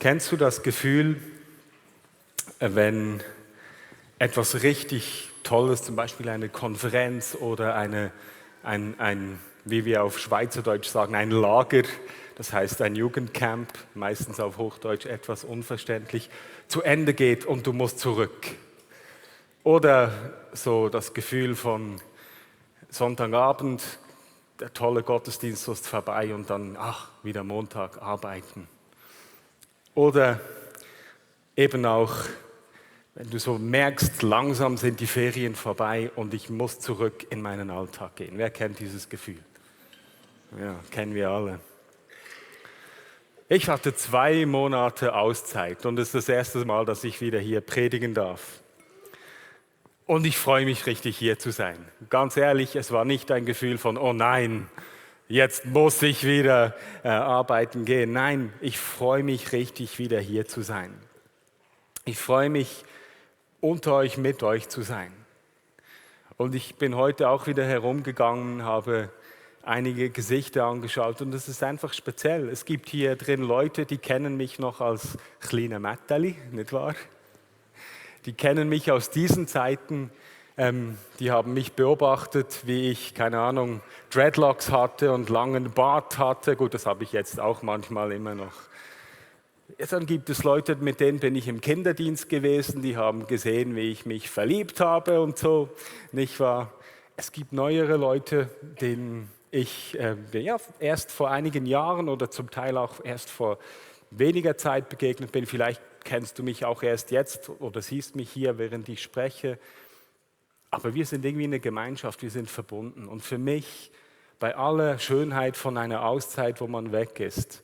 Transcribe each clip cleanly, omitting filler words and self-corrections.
Kennst du das Gefühl, wenn etwas richtig Tolles, zum Beispiel eine Konferenz oder wie wir auf Schweizerdeutsch sagen, ein Lager, das heißt ein Jugendcamp, meistens auf Hochdeutsch etwas unverständlich, zu Ende geht und du musst zurück? Oder so das Gefühl von Sonntagabend, der tolle Gottesdienst ist vorbei und dann, wieder Montag arbeiten. Oder eben auch, wenn du so merkst, langsam sind die Ferien vorbei und ich muss zurück in meinen Alltag gehen. Wer kennt dieses Gefühl? Ja, kennen wir alle. Ich hatte 2 Monate Auszeit und es ist das erste Mal, dass ich wieder hier predigen darf. Und ich freue mich richtig, hier zu sein. Ganz ehrlich, es war nicht ein Gefühl von, oh nein, jetzt muss ich wieder arbeiten gehen. Nein, ich freue mich richtig, wieder hier zu sein. Ich freue mich, unter euch, mit euch zu sein. Und ich bin heute auch wieder herumgegangen, habe einige Gesichter angeschaut und es ist einfach speziell. Es gibt hier drin Leute, die kennen mich noch als kleine Mätteli, nicht wahr? Die kennen mich aus diesen Zeiten, die haben mich beobachtet, wie ich, keine Ahnung, Dreadlocks hatte und langen Bart hatte. Gut, das habe ich jetzt auch manchmal immer noch. Dann gibt es Leute, mit denen bin ich im Kinderdienst gewesen, die haben gesehen, wie ich mich verliebt habe und so, nicht wahr? Es gibt neuere Leute, denen ich erst vor einigen Jahren oder zum Teil auch erst vor weniger Zeit begegnet bin. Vielleicht kennst du mich auch erst jetzt oder siehst mich hier, während ich spreche. Aber wir sind irgendwie eine Gemeinschaft, wir sind verbunden. Und für mich, bei aller Schönheit von einer Auszeit, wo man weg ist,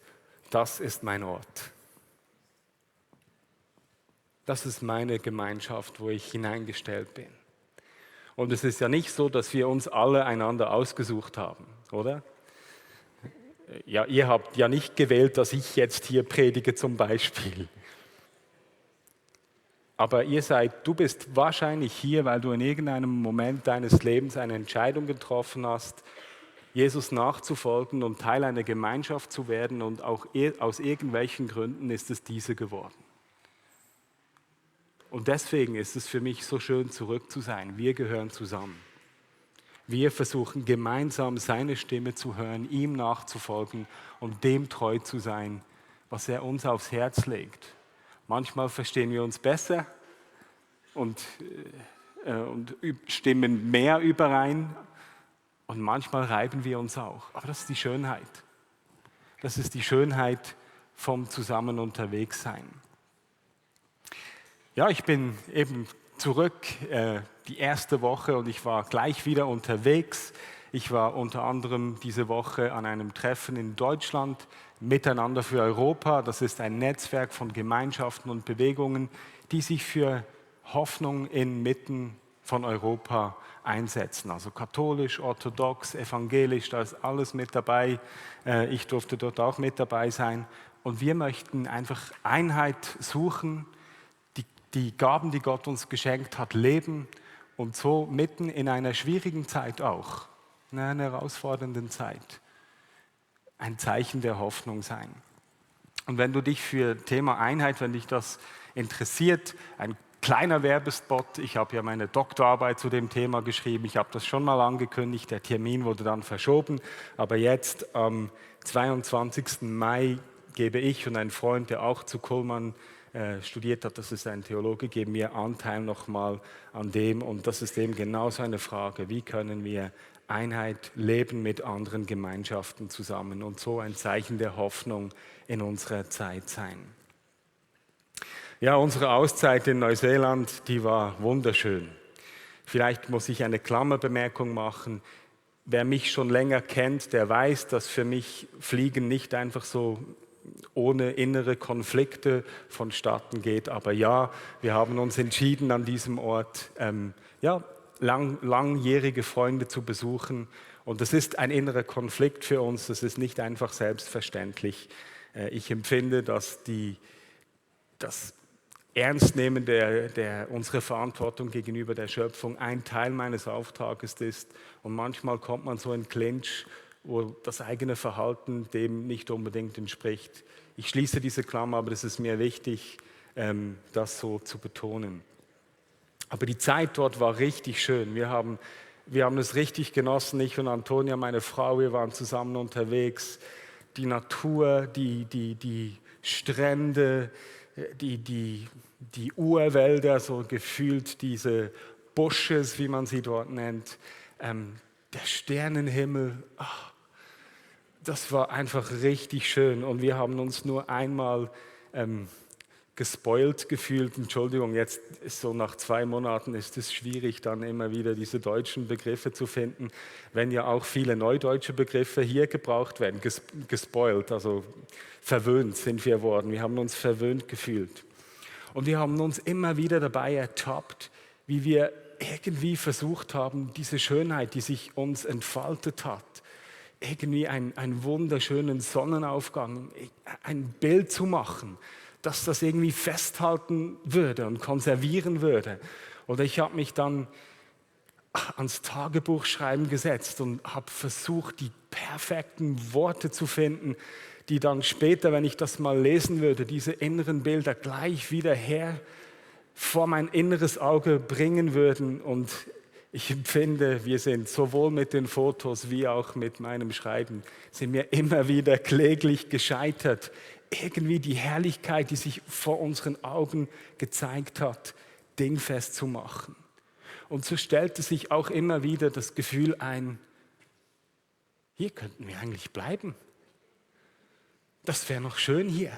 das ist mein Ort. Das ist meine Gemeinschaft, wo ich hineingestellt bin. Und es ist ja nicht so, dass wir uns alle einander ausgesucht haben, oder? Ja, ihr habt ja nicht gewählt, dass ich jetzt hier predige zum Beispiel. Aber du bist wahrscheinlich hier, weil du in irgendeinem Moment deines Lebens eine Entscheidung getroffen hast, Jesus nachzufolgen und Teil einer Gemeinschaft zu werden und auch aus irgendwelchen Gründen ist es diese geworden. Und deswegen ist es für mich so schön, zurück zu sein. Wir gehören zusammen. Wir versuchen gemeinsam seine Stimme zu hören, ihm nachzufolgen und dem treu zu sein, was er uns aufs Herz legt. Manchmal verstehen wir uns besser und stimmen mehr überein und manchmal reiben wir uns auch. Aber das ist die Schönheit. Das ist die Schönheit vom Zusammen unterwegs sein. Ja, ich bin eben zurück die erste Woche und ich war gleich wieder unterwegs. Ich war unter anderem diese Woche an einem Treffen in Deutschland, Miteinander für Europa. Das ist ein Netzwerk von Gemeinschaften und Bewegungen, die sich für Hoffnung inmitten von Europa einsetzen. Also katholisch, orthodox, evangelisch, da ist alles mit dabei. Ich durfte dort auch mit dabei sein. Und wir möchten einfach Einheit suchen, die Gaben, die Gott uns geschenkt hat, leben und so mitten in einer schwierigen Zeit auch, in einer herausfordernden Zeit, ein Zeichen der Hoffnung sein. Und wenn du dich für Thema Einheit, wenn dich das interessiert, ein kleiner Werbespot, ich habe ja meine Doktorarbeit zu dem Thema geschrieben, ich habe das schon mal angekündigt, der Termin wurde dann verschoben, aber jetzt am 22. Mai gebe ich und ein Freund, der auch zu Kuhlmann studiert hat, das ist ein Theologe, geben mir Anteil nochmal an dem und das ist eben genauso eine Frage, wie können wir Einheit leben mit anderen Gemeinschaften zusammen und so ein Zeichen der Hoffnung in unserer Zeit sein. Ja, unsere Auszeit in Neuseeland, die war wunderschön. Vielleicht muss ich eine Klammerbemerkung machen. Wer mich schon länger kennt, der weiß, dass für mich Fliegen nicht einfach so ohne innere Konflikte vonstatten geht. Aber ja, wir haben uns entschieden, an diesem Ort langjährige Freunde zu besuchen. Und das ist ein innerer Konflikt für uns, das ist nicht einfach selbstverständlich. Ich empfinde, dass das Ernstnehmen unserer Verantwortung gegenüber der Schöpfung ein Teil meines Auftrages ist. Und manchmal kommt man so in Clinch wo das eigene Verhalten dem nicht unbedingt entspricht. Ich schließe diese Klammer, aber es ist mir wichtig, das so zu betonen. Aber die Zeit dort war richtig schön. Wir haben es richtig genossen, ich und Antonia, meine Frau, wir waren zusammen unterwegs. Die Natur, die Strände, die Urwälder, so gefühlt diese Bushes, wie man sie dort nennt, der Sternenhimmel, das war einfach richtig schön. Und wir haben uns nur einmal gespoilt gefühlt. Entschuldigung, jetzt ist so nach 2 Monaten ist es schwierig, dann immer wieder diese deutschen Begriffe zu finden, wenn ja auch viele neudeutsche Begriffe hier gebraucht werden. Gespoilt, also verwöhnt sind wir worden. Wir haben uns verwöhnt gefühlt. Und wir haben uns immer wieder dabei ertappt, wie wir irgendwie versucht haben, diese Schönheit, die sich uns entfaltet hat, irgendwie einen wunderschönen Sonnenaufgang, ein Bild zu machen, dass das irgendwie festhalten würde und konservieren würde. Oder ich habe mich dann ans Tagebuchschreiben gesetzt und habe versucht, die perfekten Worte zu finden, die dann später, wenn ich das mal lesen würde, diese inneren Bilder gleich wieder her vor mein inneres Auge bringen würden. Und ich empfinde, wir sind sowohl mit den Fotos wie auch mit meinem Schreiben, sind wir immer wieder kläglich gescheitert, irgendwie die Herrlichkeit, die sich vor unseren Augen gezeigt hat, dingfest zu machen. Und so stellte sich auch immer wieder das Gefühl ein, hier könnten wir eigentlich bleiben. Das wäre noch schön hier.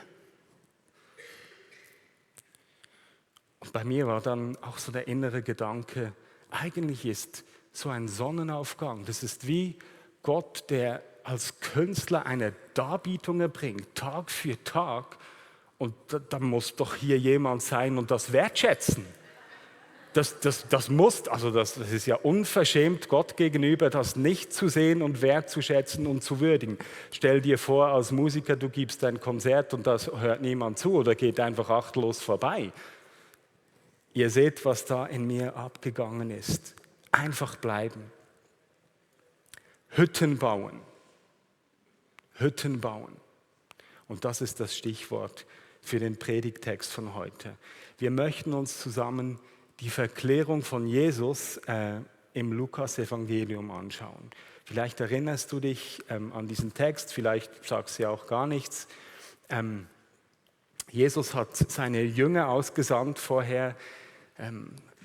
Und bei mir war dann auch so der innere Gedanke, eigentlich ist so ein Sonnenaufgang, das ist wie Gott, der als Künstler eine Darbietung erbringt, Tag für Tag. Und da muss doch hier jemand sein und das wertschätzen. Das ist ja unverschämt Gott gegenüber, das nicht zu sehen und wertzuschätzen und zu würdigen. Stell dir vor, als Musiker, du gibst ein Konzert und das hört niemand zu oder geht einfach achtlos vorbei. Ihr seht, was da in mir abgegangen ist. Einfach bleiben. Hütten bauen. Hütten bauen. Und das ist das Stichwort für den Predigttext von heute. Wir möchten uns zusammen die Verklärung von Jesus im Lukas-Evangelium anschauen. Vielleicht erinnerst du dich an diesen Text, vielleicht sagst du ja auch gar nichts. Jesus hat seine Jünger ausgesandt vorher,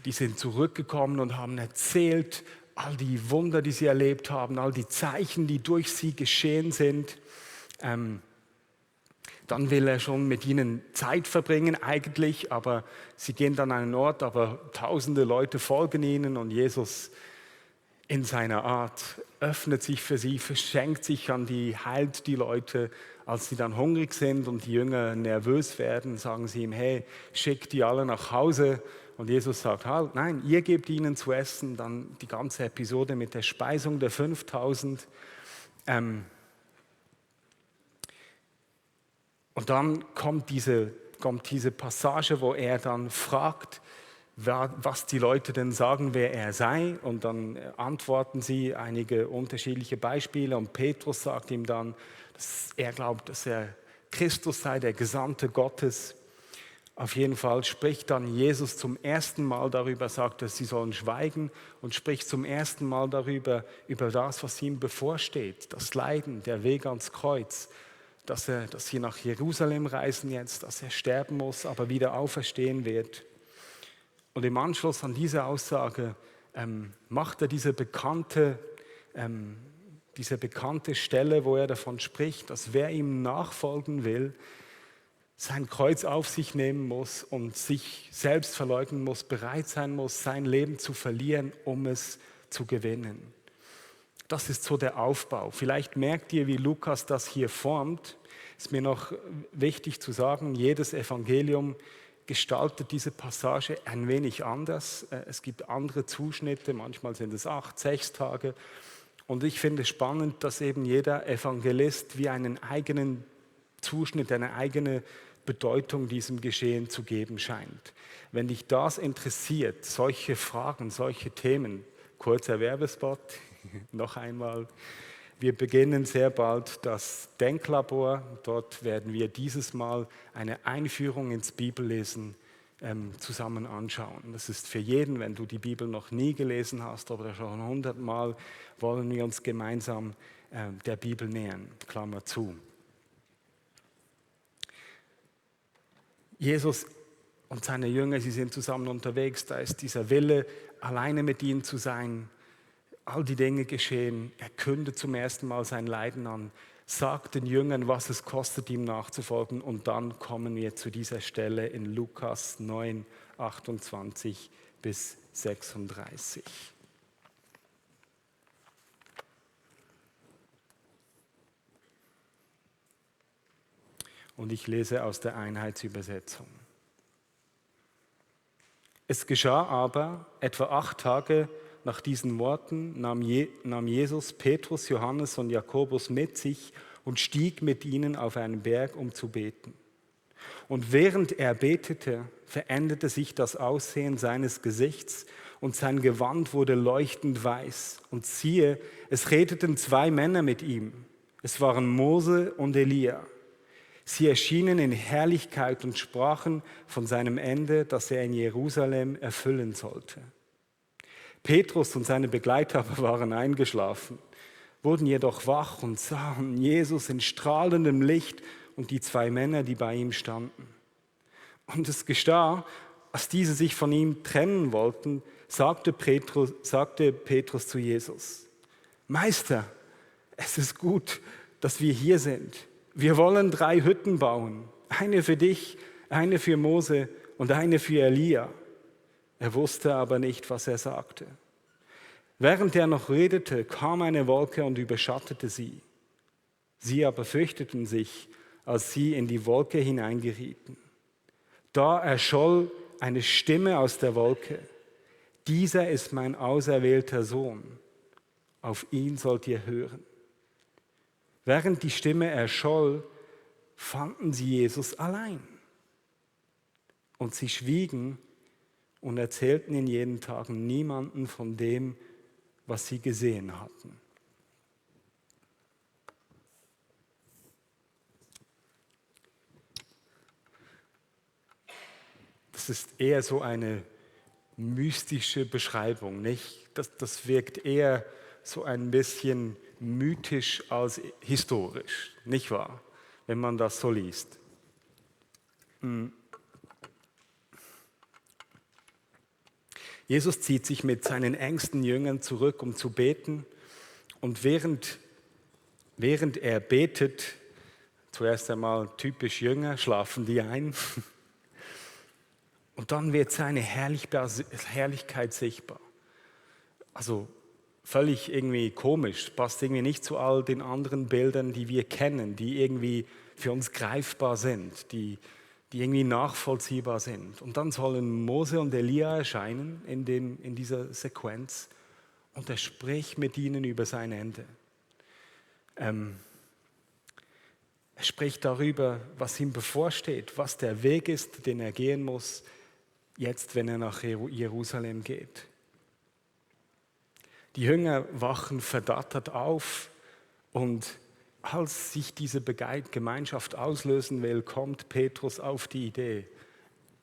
die sind zurückgekommen und haben erzählt, all die Wunder, die sie erlebt haben, all die Zeichen, die durch sie geschehen sind. Dann will er schon mit ihnen Zeit verbringen eigentlich, aber sie gehen dann an einen Ort, aber tausende Leute folgen ihnen und Jesus in seiner Art öffnet sich für sie, verschenkt sich an die, heilt die Leute. Als sie dann hungrig sind und die Jünger nervös werden, sagen sie ihm, hey, schick die alle nach Hause. Und Jesus sagt, halt, nein, ihr gebt ihnen zu essen. Dann die ganze Episode mit der Speisung der 5000. Und dann kommt diese Passage, wo er dann fragt, was die Leute denn sagen, wer er sei. Und dann antworten sie einige unterschiedliche Beispiele. Und Petrus sagt ihm dann, dass er glaubt, dass er Christus sei, der Gesandte Gottes. Auf jeden Fall spricht dann Jesus zum ersten Mal darüber, sagt, dass sie sollen schweigen und spricht zum ersten Mal darüber, über das, was ihm bevorsteht, das Leiden, der Weg ans Kreuz, dass sie nach Jerusalem reisen jetzt, dass er sterben muss, aber wieder auferstehen wird. Und im Anschluss an diese Aussage macht er diese bekannte Stelle, wo er davon spricht, dass wer ihm nachfolgen will, sein Kreuz auf sich nehmen muss und sich selbst verleugnen muss, bereit sein muss, sein Leben zu verlieren, um es zu gewinnen. Das ist so der Aufbau. Vielleicht merkt ihr, wie Lukas das hier formt. Ist mir noch wichtig zu sagen, jedes Evangelium gestaltet diese Passage ein wenig anders. Es gibt andere Zuschnitte, manchmal sind es 8, 6 Tage. Und ich finde es spannend, dass eben jeder Evangelist wie einen eigenen Zuschnitt, eine eigene Bedeutung diesem Geschehen zu geben scheint. Wenn dich das interessiert, solche Fragen, solche Themen, kurzer Werbespot, noch einmal, Wir beginnen sehr bald das Denklabor. Dort werden wir dieses Mal eine Einführung ins Bibellesen zusammen anschauen. Das ist für jeden, wenn du die Bibel noch nie gelesen hast oder schon 100 Mal, wollen wir uns gemeinsam der Bibel nähern. Klammer zu. Jesus und seine Jünger, sie sind zusammen unterwegs. Da ist dieser Wille, alleine mit ihnen zu sein. All die Dinge geschehen. Er kündet zum ersten Mal sein Leiden an, sagt den Jüngern, was es kostet, ihm nachzufolgen. Und dann kommen wir zu dieser Stelle in Lukas 9, 28 bis 36. Und ich lese aus der Einheitsübersetzung. Es geschah aber, etwa 8 Tage nach diesen Worten, nahm Jesus Petrus, Johannes und Jakobus mit sich und stieg mit ihnen auf einen Berg, um zu beten. Und während er betete, veränderte sich das Aussehen seines Gesichts und sein Gewand wurde leuchtend weiß. Und siehe, es redeten 2 Männer mit ihm. Es waren Mose und Elia. Sie erschienen in Herrlichkeit und sprachen von seinem Ende, das er in Jerusalem erfüllen sollte. Petrus und seine Begleiter aber waren eingeschlafen, wurden jedoch wach und sahen Jesus in strahlendem Licht und die 2 Männer, die bei ihm standen. Und es geschah, als diese sich von ihm trennen wollten, sagte Petrus zu Jesus: Meister, es ist gut, dass wir hier sind. Wir wollen 3 Hütten bauen, eine für dich, eine für Mose und eine für Elia. Er wusste aber nicht, was er sagte. Während er noch redete, kam eine Wolke und überschattete sie. Sie aber fürchteten sich, als sie in die Wolke hineingerieten. Da erscholl eine Stimme aus der Wolke: Dieser ist mein auserwählter Sohn, auf ihn sollt ihr hören. Während die Stimme erscholl, fanden sie Jesus allein. Und sie schwiegen und erzählten in jenen Tagen niemanden von dem, was sie gesehen hatten. Das ist eher so eine mystische Beschreibung, nicht? Das wirkt eher so ein bisschen mythisch als historisch, nicht wahr? Wenn man das so liest. Jesus zieht sich mit seinen engsten Jüngern zurück, um zu beten. Und während er betet, zuerst einmal typisch Jünger, schlafen die ein. Und dann wird seine Herrlichkeit sichtbar. Also völlig irgendwie komisch, passt irgendwie nicht zu all den anderen Bildern, die wir kennen, die irgendwie für uns greifbar sind, die irgendwie nachvollziehbar sind. Und dann sollen Mose und Elia erscheinen in dieser Sequenz und er spricht mit ihnen über sein Ende. Er spricht darüber, was ihm bevorsteht, was der Weg ist, den er gehen muss, jetzt, wenn er nach Jerusalem geht. Die Jünger wachen verdattert auf und als sich diese Gemeinschaft auslösen will, kommt Petrus auf die Idee: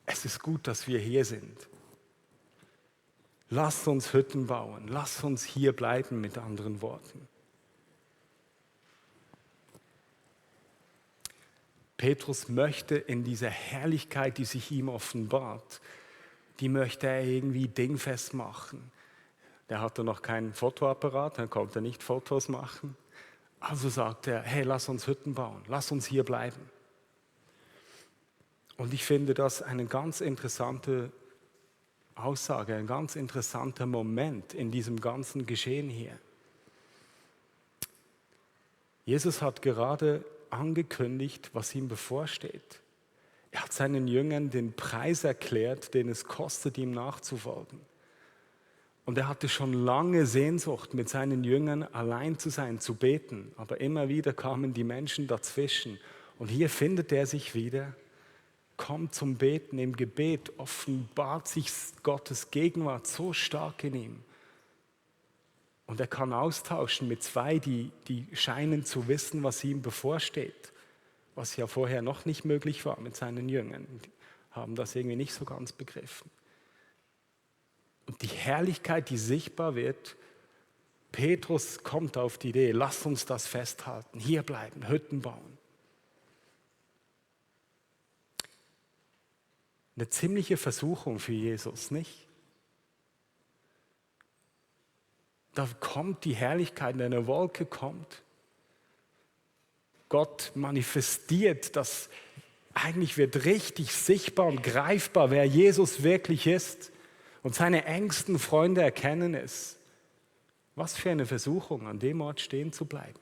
Es ist gut, dass wir hier sind. Lasst uns Hütten bauen, lasst uns hier bleiben, mit anderen Worten. Petrus möchte in dieser Herrlichkeit, die sich ihm offenbart, die möchte er irgendwie dingfest machen. Der hatte noch keinen Fotoapparat, dann konnte er nicht Fotos machen. Also sagt er: Hey, lass uns Hütten bauen, lass uns hier bleiben. Und ich finde das eine ganz interessante Aussage, ein ganz interessanter Moment in diesem ganzen Geschehen hier. Jesus hat gerade angekündigt, was ihm bevorsteht. Er hat seinen Jüngern den Preis erklärt, den es kostet, ihm nachzufolgen. Und er hatte schon lange Sehnsucht, mit seinen Jüngern allein zu sein, zu beten. Aber immer wieder kamen die Menschen dazwischen. Und hier findet er sich wieder, kommt zum Beten. Im Gebet offenbart sich Gottes Gegenwart so stark in ihm. Und er kann austauschen mit zwei, die scheinen zu wissen, was ihm bevorsteht, was ja vorher noch nicht möglich war mit seinen Jüngern. Die haben das irgendwie nicht so ganz begriffen. Und die Herrlichkeit, die sichtbar wird, Petrus kommt auf die Idee, lass uns das festhalten, hier bleiben, Hütten bauen. Eine ziemliche Versuchung für Jesus, nicht? Da kommt die Herrlichkeit, eine Wolke kommt. Gott manifestiert, das eigentlich wird richtig sichtbar und greifbar, wer Jesus wirklich ist. Und seine engsten Freunde erkennen es. Was für eine Versuchung, an dem Ort stehen zu bleiben.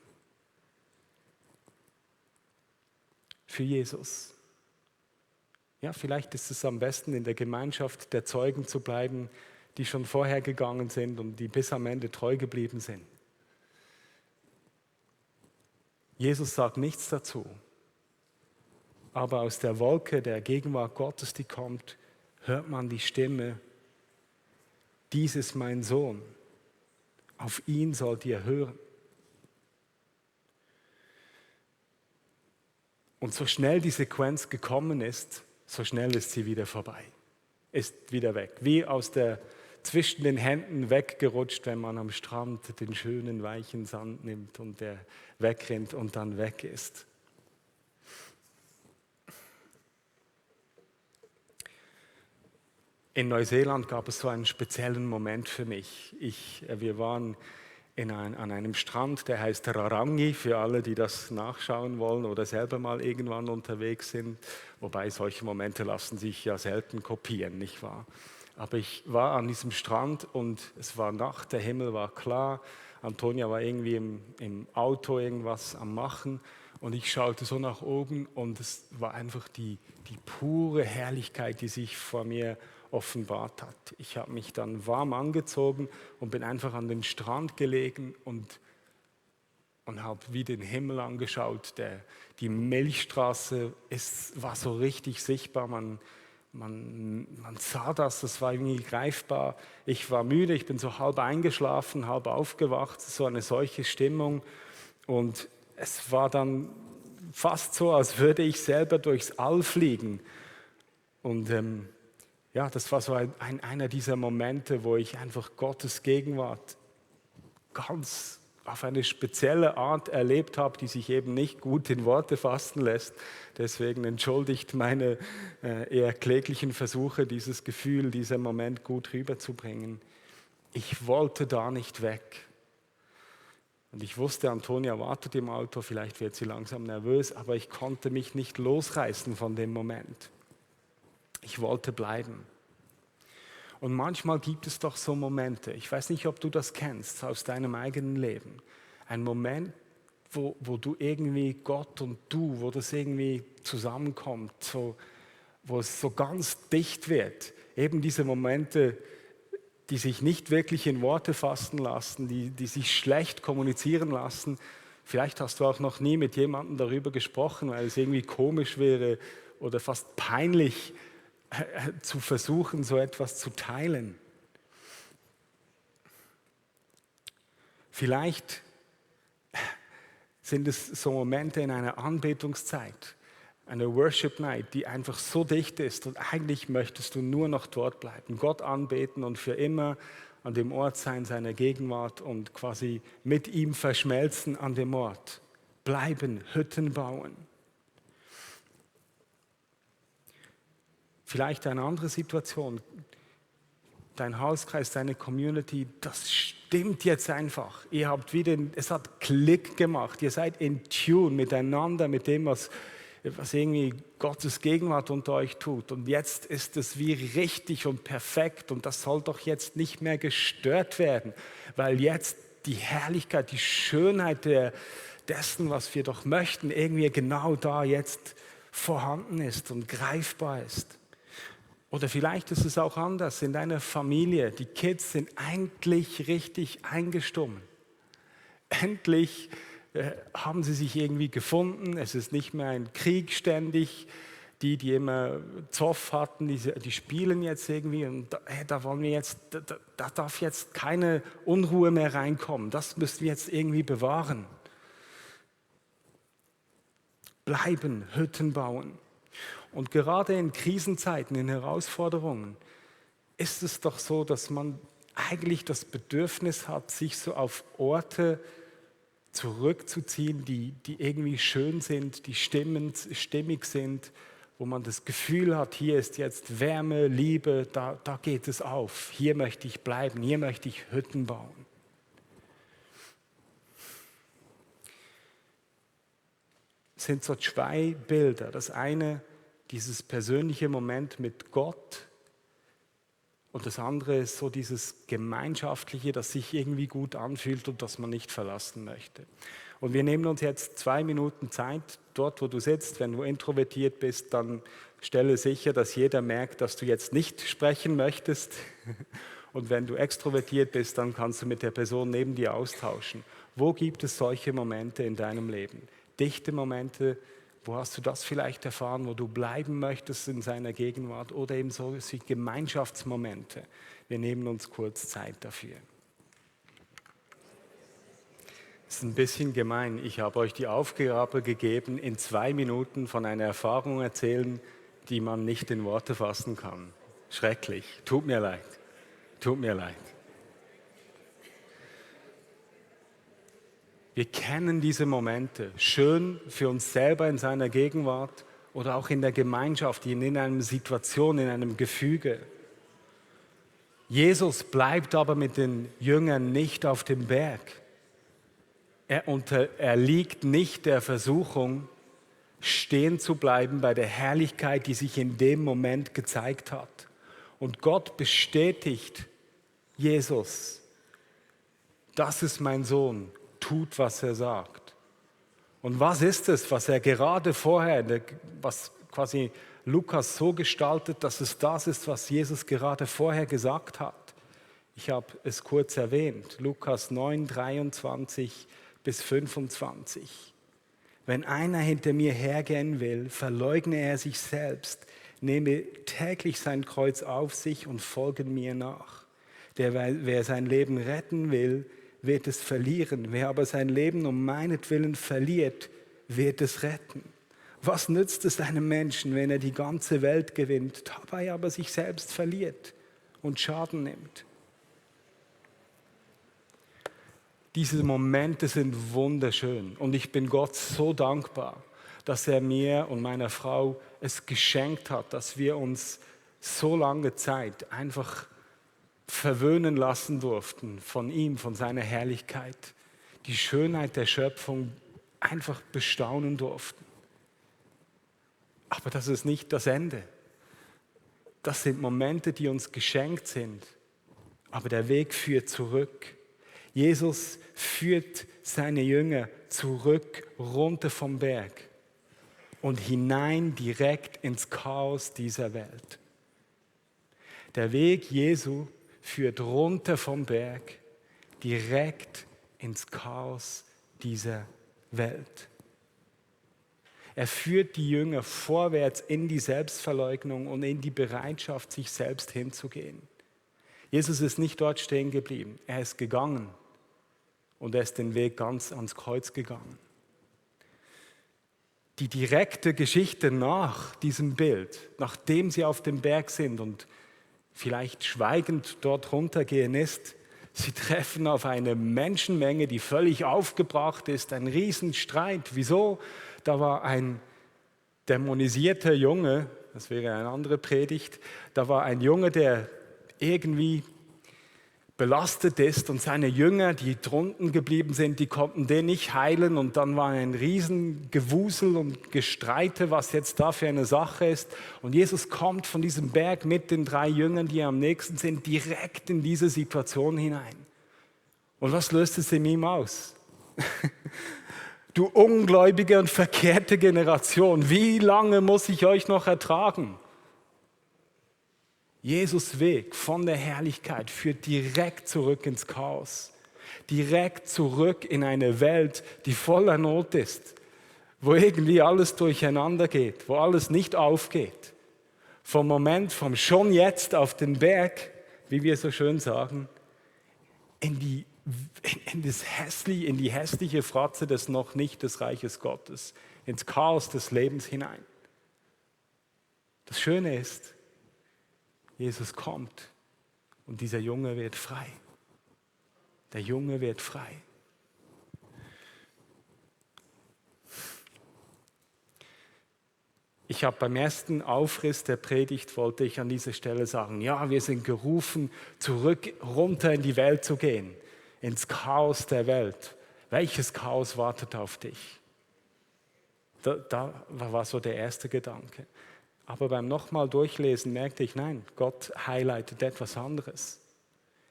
Für Jesus. Ja, vielleicht ist es am besten, in der Gemeinschaft der Zeugen zu bleiben, die schon vorher gegangen sind und die bis am Ende treu geblieben sind. Jesus sagt nichts dazu. Aber aus der Wolke der Gegenwart Gottes, die kommt, hört man die Stimme, dies ist mein Sohn, auf ihn sollt ihr hören. Und so schnell die Sequenz gekommen ist, so schnell ist sie wieder vorbei, ist wieder weg. Wie zwischen den Händen weggerutscht, wenn man am Strand den schönen weichen Sand nimmt und der wegrennt und dann weg ist. In Neuseeland gab es so einen speziellen Moment für mich. Wir waren an einem Strand, der heißt Rarangi, für alle, die das nachschauen wollen oder selber mal irgendwann unterwegs sind. Wobei solche Momente lassen sich ja selten kopieren, nicht wahr? Aber ich war an diesem Strand und es war Nacht, der Himmel war klar. Antonia war irgendwie im Auto irgendwas am Machen und ich schaute so nach oben und es war einfach die pure Herrlichkeit, die sich vor mir offenbart hat. Ich habe mich dann warm angezogen und bin einfach an den Strand gelegen und habe wie den Himmel angeschaut. Die Milchstraße war so richtig sichtbar. Man sah das war irgendwie greifbar. Ich war müde, ich bin so halb eingeschlafen, halb aufgewacht, so eine solche Stimmung. Und es war dann fast so, als würde ich selber durchs All fliegen. Und ja, das war so einer dieser Momente, wo ich einfach Gottes Gegenwart ganz auf eine spezielle Art erlebt habe, die sich eben nicht gut in Worte fassen lässt. Deswegen entschuldigt meine eher kläglichen Versuche, dieses Gefühl, diesen Moment gut rüberzubringen. Ich wollte da nicht weg. Und ich wusste, Antonia wartet im Auto, vielleicht wird sie langsam nervös, aber ich konnte mich nicht losreißen von dem Moment. Ich wollte bleiben. Und manchmal gibt es doch so Momente, ich weiß nicht, ob du das kennst aus deinem eigenen Leben, ein Moment, wo du irgendwie Gott und du, wo das irgendwie zusammenkommt, wo es so ganz dicht wird. Eben diese Momente, die sich nicht wirklich in Worte fassen lassen, die sich schlecht kommunizieren lassen. Vielleicht hast du auch noch nie mit jemandem darüber gesprochen, weil es irgendwie komisch wäre oder fast peinlich, zu versuchen, so etwas zu teilen. Vielleicht sind es so Momente in einer Anbetungszeit, eine Worship Night, die einfach so dicht ist und eigentlich möchtest du nur noch dort bleiben, Gott anbeten und für immer an dem Ort sein, seiner Gegenwart und quasi mit ihm verschmelzen an dem Ort. Bleiben, Hütten bauen. Vielleicht eine andere Situation, dein Hauskreis, deine Community, das stimmt jetzt einfach. Es hat Klick gemacht, ihr seid in Tune miteinander, mit dem, was irgendwie Gottes Gegenwart unter euch tut. Und jetzt ist es wie richtig und perfekt und das soll doch jetzt nicht mehr gestört werden, weil jetzt die Herrlichkeit, die Schönheit dessen, was wir doch möchten, irgendwie genau da jetzt vorhanden ist und greifbar ist. Oder vielleicht ist es auch anders in deiner Familie. Die Kids sind eigentlich richtig eingestummen. Endlich haben sie sich irgendwie gefunden. Es ist nicht mehr ein Krieg ständig. Die immer Zoff hatten, die spielen jetzt irgendwie und da darf jetzt keine Unruhe mehr reinkommen. Das müssen wir jetzt irgendwie bewahren. Bleiben, Hütten bauen. Und gerade in Krisenzeiten, in Herausforderungen, ist es doch so, dass man eigentlich das Bedürfnis hat, sich so auf Orte zurückzuziehen, die irgendwie schön sind, die stimmig sind, wo man das Gefühl hat, hier ist jetzt Wärme, Liebe, da geht es auf. Hier möchte ich bleiben, hier möchte ich Hütten bauen. Es sind so zwei Bilder. Das eine, dieses persönliche Moment mit Gott, und das andere ist so dieses Gemeinschaftliche, das sich irgendwie gut anfühlt und das man nicht verlassen möchte. Und wir nehmen uns jetzt 2 Minuten Zeit, dort wo du sitzt. Wenn du introvertiert bist, dann stelle sicher, dass jeder merkt, dass du jetzt nicht sprechen möchtest. Und wenn du extrovertiert bist, dann kannst du mit der Person neben dir austauschen. Wo gibt es solche Momente in deinem Leben? Dichte Momente. Wo hast du das vielleicht erfahren, wo du bleiben möchtest in seiner Gegenwart oder eben solche Gemeinschaftsmomente? Wir nehmen uns kurz Zeit dafür. Es ist ein bisschen gemein. Ich habe euch die Aufgabe gegeben, in 2 Minuten von einer Erfahrung erzählen, die man nicht in Worte fassen kann. Schrecklich. Tut mir leid. Tut mir leid. Wir kennen diese Momente, schön für uns selber in seiner Gegenwart oder auch in der Gemeinschaft, in einer Situation, in einem Gefüge. Jesus bleibt aber mit den Jüngern nicht auf dem Berg. Er liegt nicht der Versuchung, stehen zu bleiben bei der Herrlichkeit, die sich in dem Moment gezeigt hat. Und Gott bestätigt Jesus, das ist mein Sohn. Tut, was er sagt. Und was ist es, was er gerade vorher, was quasi Lukas so gestaltet, dass es das ist, was Jesus gerade vorher gesagt hat? Ich habe es kurz erwähnt, Lukas 9, 23 bis 25. Wenn einer hinter mir hergehen will, verleugne er sich selbst, nehme täglich sein Kreuz auf sich und folge mir nach. Wer sein Leben retten will, wird es verlieren. Wer aber sein Leben um meinetwillen verliert, wird es retten. Was nützt es einem Menschen, wenn er die ganze Welt gewinnt, dabei aber sich selbst verliert und Schaden nimmt? Diese Momente sind wunderschön und ich bin Gott so dankbar, dass er mir und meiner Frau es geschenkt hat, dass wir uns so lange Zeit einfach verwöhnen lassen durften von ihm, von seiner Herrlichkeit, die Schönheit der Schöpfung einfach bestaunen durften. Aber das ist nicht das Ende. Das sind Momente, die uns geschenkt sind, aber der Weg führt zurück. Jesus führt seine Jünger zurück, runter vom Berg und hinein direkt ins Chaos dieser Welt. Der Weg Jesu führt runter vom Berg, direkt ins Chaos dieser Welt. Er führt die Jünger vorwärts in die Selbstverleugnung und in die Bereitschaft, sich selbst hinzugehen. Jesus ist nicht dort stehen geblieben, er ist gegangen und er ist den Weg ganz ans Kreuz gegangen. Die direkte Geschichte nach diesem Bild, nachdem sie auf dem Berg sind und vielleicht schweigend dort runtergehen ist, sie treffen auf eine Menschenmenge, die völlig aufgebracht ist, ein Riesenstreit. Wieso? Da war ein dämonisierter Junge, das wäre eine andere Predigt, da war ein Junge, der irgendwie belastet ist und seine Jünger, die drunten geblieben sind, die konnten den nicht heilen und dann war ein Riesengewusel und Gestreite, was jetzt da für eine Sache ist und Jesus kommt von diesem Berg mit den 3 Jüngern, die am nächsten sind, direkt in diese Situation hinein. Und was löst es in ihm aus? Du ungläubige und verkehrte Generation, wie lange muss ich euch noch ertragen? Jesus' Weg von der Herrlichkeit führt direkt zurück ins Chaos, direkt zurück in eine Welt, die voller Not ist. wo irgendwie alles durcheinander geht, wo alles nicht aufgeht. Vom Moment, vom schon jetzt auf den Berg, wie wir so schön sagen, in die hässliche Fratze des noch nicht des Reiches Gottes, ins Chaos des Lebens hinein. Das Schöne ist, Jesus kommt und dieser Junge wird frei. Der Junge wird frei. Ich habe beim ersten Aufriss der Predigt, wollte ich an dieser Stelle sagen, ja, wir sind gerufen, runter in die Welt zu gehen, ins Chaos der Welt. Welches Chaos wartet auf dich? Da war so der erste Gedanke. Aber beim nochmal Durchlesen merkte ich, nein, Gott highlightet etwas anderes.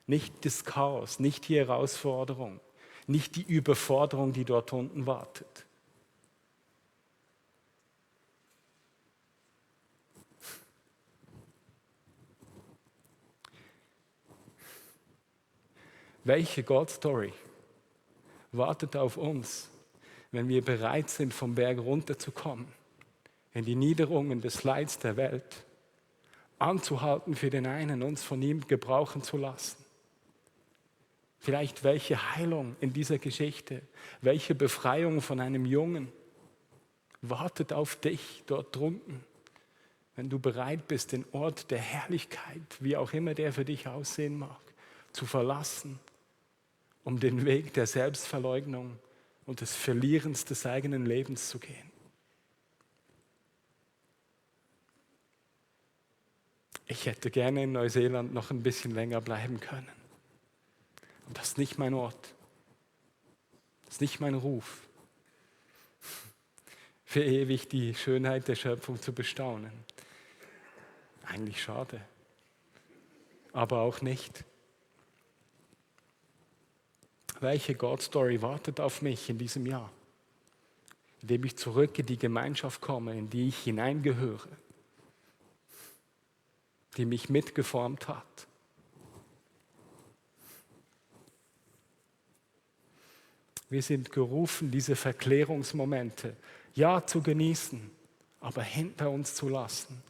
Nicht das Chaos, nicht die Herausforderung, nicht die Überforderung, die dort unten wartet. Welche God-Story wartet auf uns, wenn wir bereit sind, vom Berg runterzukommen, in die Niederungen des Leids der Welt, anzuhalten für den einen, uns von ihm gebrauchen zu lassen? Vielleicht welche Heilung in dieser Geschichte, welche Befreiung von einem Jungen wartet auf dich dort drunten, wenn du bereit bist, den Ort der Herrlichkeit, wie auch immer der für dich aussehen mag, zu verlassen, um den Weg der Selbstverleugnung und des Verlierens des eigenen Lebens zu gehen. Ich hätte gerne in Neuseeland noch ein bisschen länger bleiben können. Und das ist nicht mein Ort. Das ist nicht mein Ruf. Für ewig die Schönheit der Schöpfung zu bestaunen. Eigentlich schade. Aber auch nicht. Welche God-Story wartet auf mich in diesem Jahr? Indem ich zurück in die Gemeinschaft komme, in die ich hineingehöre, die mich mitgeformt hat. Wir sind gerufen, diese Verklärungsmomente ja zu genießen, aber hinter uns zu lassen.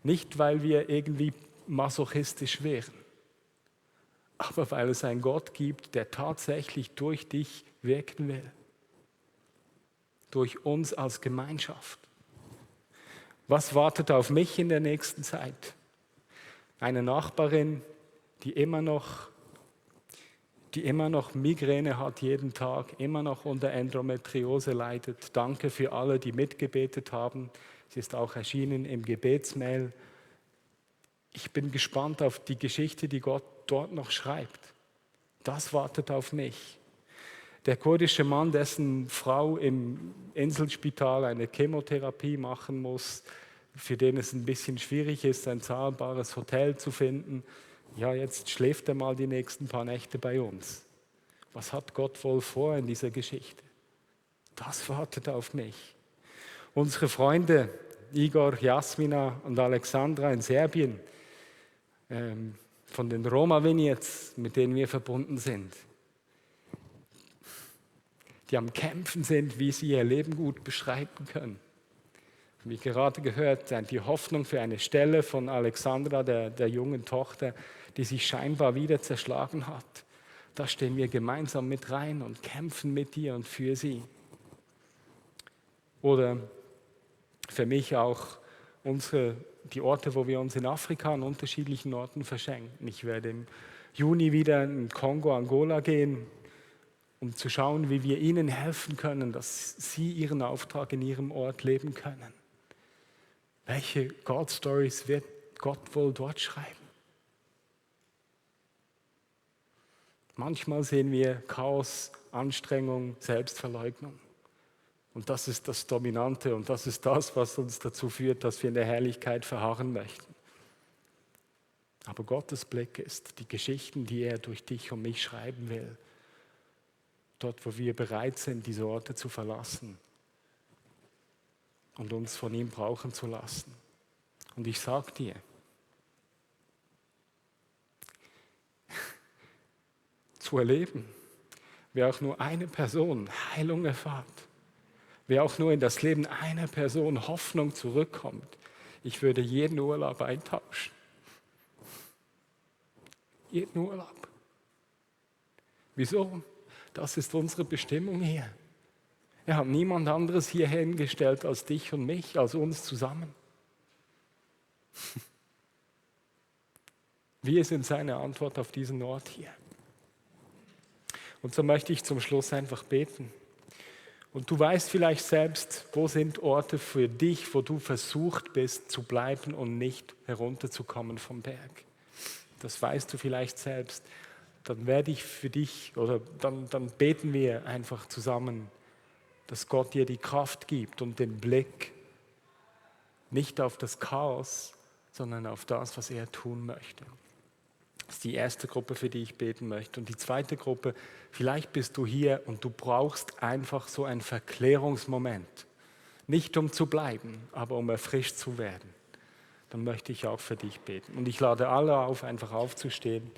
Nicht, weil wir irgendwie masochistisch wären, aber weil es einen Gott gibt, der tatsächlich durch dich wirken will. Durch uns als Gemeinschaft. Was wartet auf mich in der nächsten Zeit? Eine Nachbarin, die immer noch Migräne hat jeden Tag, immer noch unter Endometriose leidet. Danke für alle, die mitgebetet haben. Sie ist auch erschienen im Gebetsmail. Ich bin gespannt auf die Geschichte, die Gott dort noch schreibt. Das wartet auf mich. Der kurdische Mann, dessen Frau im Inselspital eine Chemotherapie machen muss, für den es ein bisschen schwierig ist, ein zahlbares Hotel zu finden. Ja, jetzt schläft er mal die nächsten paar Nächte bei uns. Was hat Gott wohl vor in dieser Geschichte? Das wartet auf mich. Unsere Freunde Igor, Jasmina und Alexandra in Serbien, von den Roma Vineyards, mit denen wir verbunden sind, die am Kämpfen sind, wie sie ihr Leben gut beschreiten können. Wie gerade gehört, die Hoffnung für eine Stelle von Alexandra, der jungen Tochter, die sich scheinbar wieder zerschlagen hat. Da stehen wir gemeinsam mit rein und kämpfen mit ihr und für sie. Oder für mich auch die Orte, wo wir uns in Afrika an unterschiedlichen Orten verschenken. Ich werde im Juni wieder in Kongo, Angola gehen, um zu schauen, wie wir ihnen helfen können, dass sie ihren Auftrag in ihrem Ort leben können. Welche God-Stories wird Gott wohl dort schreiben? Manchmal sehen wir Chaos, Anstrengung, Selbstverleugnung. Und das ist das Dominante und das ist das, was uns dazu führt, dass wir in der Herrlichkeit verharren möchten. Aber Gottes Blick ist die Geschichten, die er durch dich und mich schreiben will. Dort, wo wir bereit sind, diese Orte zu verlassen und uns von ihm brauchen zu lassen. Und ich sage dir, zu erleben, wer auch nur eine Person Heilung erfahrt, wer auch nur in das Leben einer Person Hoffnung zurückkommt, ich würde jeden Urlaub eintauschen. Jeden Urlaub. Wieso? Das ist unsere Bestimmung hier. Er hat niemand anderes hier hingestellt als dich und mich, als uns zusammen. Wir sind seine Antwort auf diesen Ort hier. Und so möchte ich zum Schluss einfach beten. Und du weißt vielleicht selbst, wo sind Orte für dich, wo du versucht bist zu bleiben und nicht herunterzukommen vom Berg. Das weißt du vielleicht selbst. Dann werde ich für dich, oder dann beten wir einfach zusammen, dass Gott dir die Kraft gibt und den Blick nicht auf das Chaos, sondern auf das, was er tun möchte. Das ist die erste Gruppe, für die ich beten möchte. Und die zweite Gruppe, vielleicht bist du hier und du brauchst einfach so einen Verklärungsmoment. Nicht um zu bleiben, aber um erfrischt zu werden. Dann möchte ich auch für dich beten. Und ich lade alle auf, einfach aufzustehen.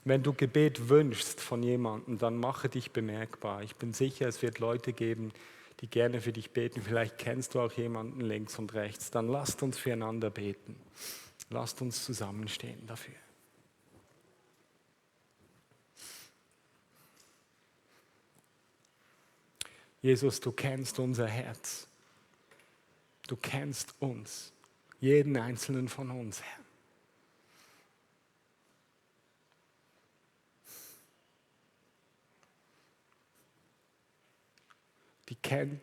Wenn du Gebet wünschst von jemandem, dann mache dich bemerkbar. Ich bin sicher, es wird Leute geben, die gerne für dich beten. Vielleicht kennst du auch jemanden links und rechts. Dann lasst uns füreinander beten. Lasst uns zusammenstehen dafür. Jesus, du kennst unser Herz. Du kennst uns, jeden einzelnen von uns, Herr.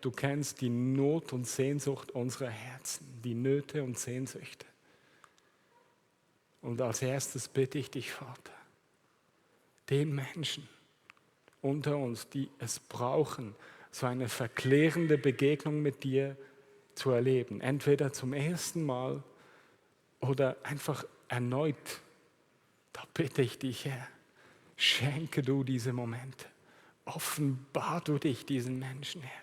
Du kennst die Not und Sehnsucht unserer Herzen, die Nöte und Sehnsüchte. Und als erstes bitte ich dich, Vater, den Menschen unter uns, die es brauchen, so eine verklärende Begegnung mit dir zu erleben. Entweder zum ersten Mal oder einfach erneut. Da bitte ich dich, Herr, schenke du diese Momente. Offenbar du dich diesen Menschen, Herr.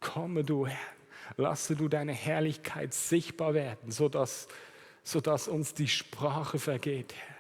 Komme du, Herr. Lasse du deine Herrlichkeit sichtbar werden, sodass uns die Sprache vergeht, Herr.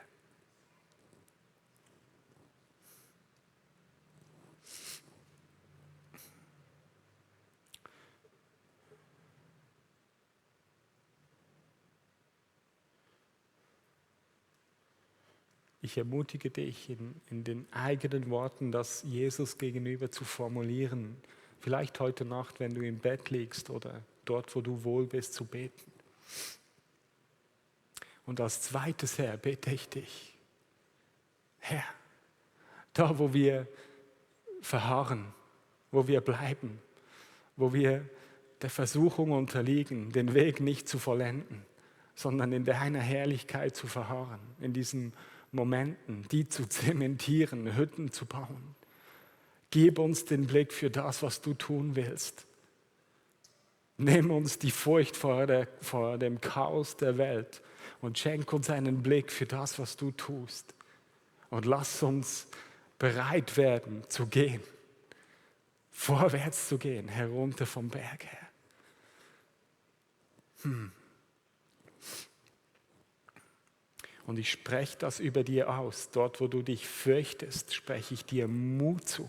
Ich ermutige dich, in den eigenen Worten das Jesus gegenüber zu formulieren. Vielleicht heute Nacht, wenn du im Bett liegst oder dort, wo du wohl bist, zu beten. Und als zweites, Herr, bitte ich dich, Herr, da wo wir verharren, wo wir bleiben, wo wir der Versuchung unterliegen, den Weg nicht zu vollenden, sondern in deiner Herrlichkeit zu verharren, in diesen Momenten, die zu zementieren, Hütten zu bauen. Gib uns den Blick für das, was du tun willst. Nimm uns die Furcht vor dem Chaos der Welt und schenk uns einen Blick für das, was du tust. Und lass uns bereit werden zu gehen, vorwärts zu gehen, herunter vom Berg her. Und ich spreche das über dir aus. Dort, wo du dich fürchtest, spreche ich dir Mut zu.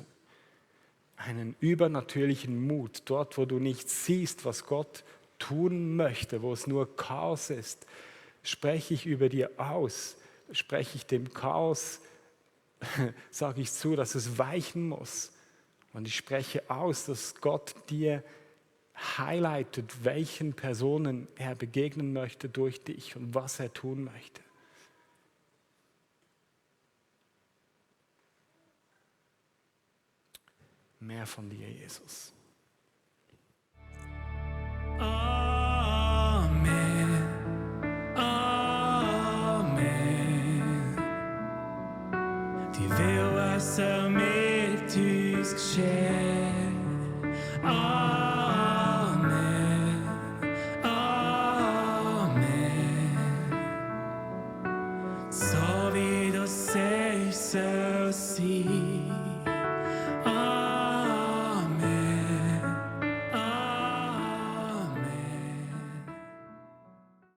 Einen übernatürlichen Mut. Dort, wo du nicht siehst, was Gott tun möchte, wo es nur Chaos ist, spreche ich über dir aus. Spreche ich dem Chaos, sage ich zu, dass es weichen muss. Und ich spreche aus, dass Gott dir highlightet, welchen Personen er begegnen möchte durch dich und was er tun möchte. Mehr von dir, Jesus. Amen. Amen. Die will, was mit uns geschehen. Amen. Amen. So wie du sagst, soll sein.